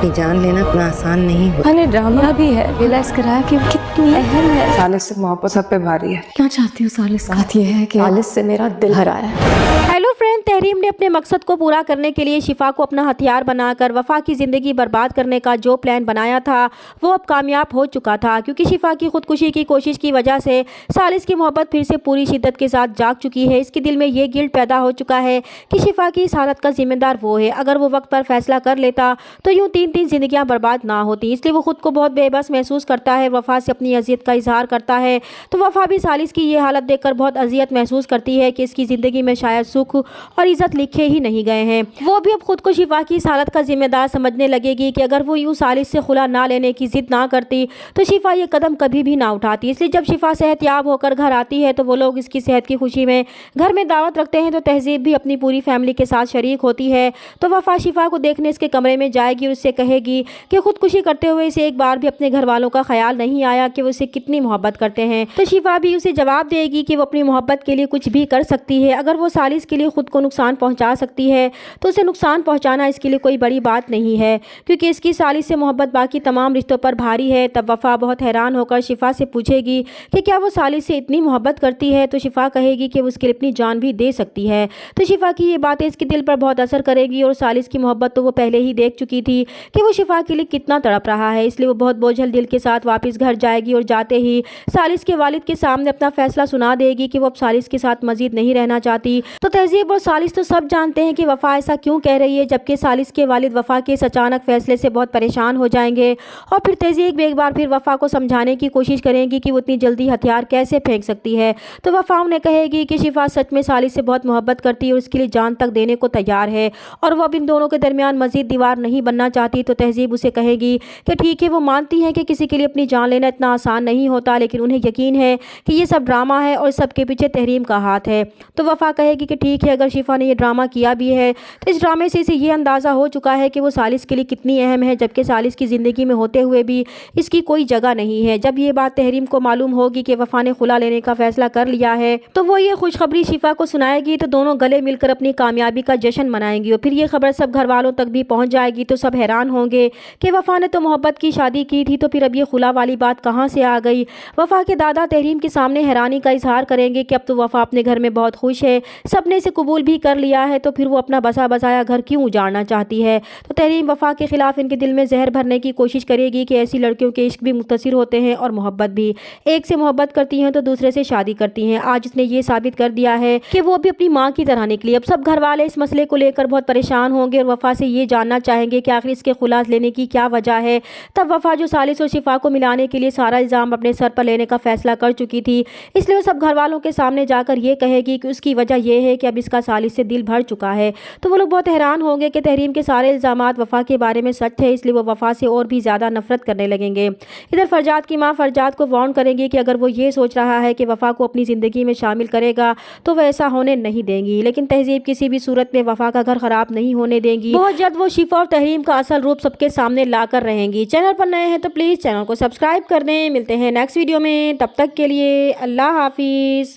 अपनी जान लेना इतना आसान नहीं होता। मैंने ड्रामा भी है रियलाइज कराया कि वो कितनी अहम है। सालिस से मोहब्बत सब पे भारी है। क्या चाहती हूँ सालिस? बात यह है कि सालिस से मेरा दिल हराया है। हेलो फ्रेंड, तहरीम ने अपने मकसद को पूरा करने के लिए शिफा को अपना हथियार बनाकर वफा की ज़िंदगी बर्बाद करने का जो प्लान बनाया था वो अब कामयाब हो चुका था, क्योंकि शिफा की खुदकुशी की कोशिश की वजह से सालिस की मोहब्बत फिर से पूरी शिद्दत के साथ जाग चुकी है। इसके दिल में ये गिल्ट पैदा हो चुका है कि शिफा की इस हालत का जिम्मेदार वो है। अगर वो वक्त पर फैसला कर लेता तो यूँ तीन ज़िंदगियाँ बर्बाद ना होती। इसलिए वो खुद को बहुत बेबस महसूस करता है, वफा से अपनी अजियत का इजहार करता है। तो वफा भी सालिस की ये हालत देखकर बहुत अजियत महसूस करती है कि इसकी ज़िंदगी में शायद सुख और इज्जत लिखे ही नहीं गए हैं। वो भी अब खुद को शिफा की इस हालत का जिम्मेदार समझने लगेगी कि अगर वो यूँ सालिस से खुला ना लेने की जिद ना करती तो शिफा ये कदम कभी भी ना उठाती। इसलिए जब शिफा सेहतयाब होकर घर आती है तो वो लोग इसकी सेहत की खुशी में घर में दावत रखते हैं। तो तहजीब भी अपनी पूरी फैमिली के साथ शरीक होती है। तो वफा शिफा को देखने इसके कमरे में जाएगी और उससे कहेगी कि खुदकुशी करते हुए इसे एक बार भी अपने घर वालों का ख्याल नहीं आया कि वो उसे कितनी मोहब्बत करते हैं। तो शिफा भी उसे जवाब देगी कि वो अपनी मोहब्बत के लिए कुछ भी कर सकती है। अगर वो सालिस के लिए खुद को नुकसान पहुंचा सकती है तो उसे नुकसान पहुंचाना इसके लिए कोई बड़ी बात नहीं है, क्योंकि इसकी सालिस से मोहब्बत बाकी तमाम रिश्तों पर भारी है। तब वफा बहुत हैरान होकर शिफा से पूछेगी कि क्या वो सालिस से इतनी मोहब्बत करती है। तो शिफा कहेगी कि वो उसके लिए अपनी जान भी दे सकती है। तो शिफा की ये बातें इसके दिल पर बहुत असर करेगी और सालिस की मोहब्बत तो वो पहले ही देख चुकी थी कि वो शिफा के लिए कितना तड़प रहा है। इसलिए वो बहुत बोझल दिल के साथ वापस घर जाएगी और जाते ही सालिस के वालिद के सामने अपना फैसला सुना देगी कि वो अब सालिस के साथ मजीद नहीं रहना चाहती। तो तहजीब और सालिस तो सब जानते हैं कि वफा ऐसा क्यों कह रही है, जबकि सालिस के वालिद वफा के इस अचानक फैसले से बहुत परेशान हो जाएंगे। और फिर तहजीब एक बार फिर वफा को समझाने की कोशिश करेंगी कि वो इतनी जल्दी हथियार कैसे फेंक सकती है। तो वफा उन्हें कहेगी कि शिफा सच में सालिस से बहुत मोहब्बत करती है और उसके लिए जान तक देने को तैयार है और वो अब इन दोनों के दरमियान मजीद दीवार नहीं बनना चाहती। तो तहजीब उसे कहेगी कि ठीक है, वो मानती है कि किसी के लिए अपनी जान लेना इतना आसान नहीं होता, लेकिन उन्हें यकीन है कि ये सब ड्रामा है और सबके पीछे तहरीम का हाथ है। तो वफा कहेगी कि ठीक है, अगर शिफा ने ये ड्रामा किया भी है तो इस ड्रामे से इसे ये अंदाज़ा हो चुका है कि वो सालिस के लिए कितनी अहम है, जबकि सालिस की ज़िंदगी में होते हुए भी इसकी कोई जगह नहीं है। जब ये बात तहरीम को मालूम होगी कि वफा ने खुला लेने का फैसला कर लिया है तो वो ये खुशखबरी शिफा को सुनाएगी। तो दोनों गले मिलकर अपनी कामयाबी का जश्न मनाएंगी और फिर ये खबर सब घर वालों तक भी पहुँच जाएगी। तो सब हैरान होंगे कि वफा ने तो मोहब्बत की शादी की थी, तो फिर अब ये खुला वाली बात कहाँ से आ गई। वफा के दादा तहरीम के सामने हैरानी का इजहार करेंगे कि अब तो वफा अपने घर में बहुत खुश है, सबने इसे कबूल भी कर लिया है, तो फिर वो अपना बसा बसाया घर क्यों उजाड़ना चाहती है। तो तहरीम वफा के खिलाफ इनके दिल में जहर भरने की कोशिश करेगी कि ऐसी लड़कियों के इश्क भी मुख्तसर होते हैं और मोहब्बत भी। एक से मोहब्बत करती हैं तो दूसरे से शादी करती हैं। आज इसने ये साबित कर दिया है कि वो भी अपनी माँ की तरह निकली। अब सब घर वाले इस मसले को लेकर बहुत परेशान होंगे और वफा से ये जानना चाहेंगे कि आखिर इसके खुलास लेने की क्या वजह है। तब वफा जो सालिस और शिफा को मिलाने के लिए सारा इल्ज़ाम अपने सर पर लेने का फैसला कर चुकी थी, इसलिए वो सब घर वालों के सामने जाकर ये कहेगी कि उसकी वजह यह है कि अब इसका सालिस से दिल भर चुका है। तो वो लोग बहुत हैरान होंगे कि तहरीम के सारे इल्ज़ामात वफा के बारे में सच है, इसलिए वो वफा से और भी ज़्यादा नफरत करने लगेंगे। इधर फरजाद की माँ फरजाद को वार्न करेंगी कि अगर वो ये सोच रहा है कि वफा को अपनी ज़िंदगी में शामिल करेगा तो वह ऐसा होने नहीं देंगी। लेकिन तहजीब किसी भी सूरत में वफा का घर खराब नहीं होने देंगी। बहुत जल्द वो शिफा और तहरीम का असल रूप सबके सामने लाकर रहेंगी। चैनल पर नए हैं तो प्लीज़ चैनल को सब्सक्राइब कर दें। मिलते हैं नेक्स्ट वीडियो में, तब तक के लिए अल्लाह हाफिज़।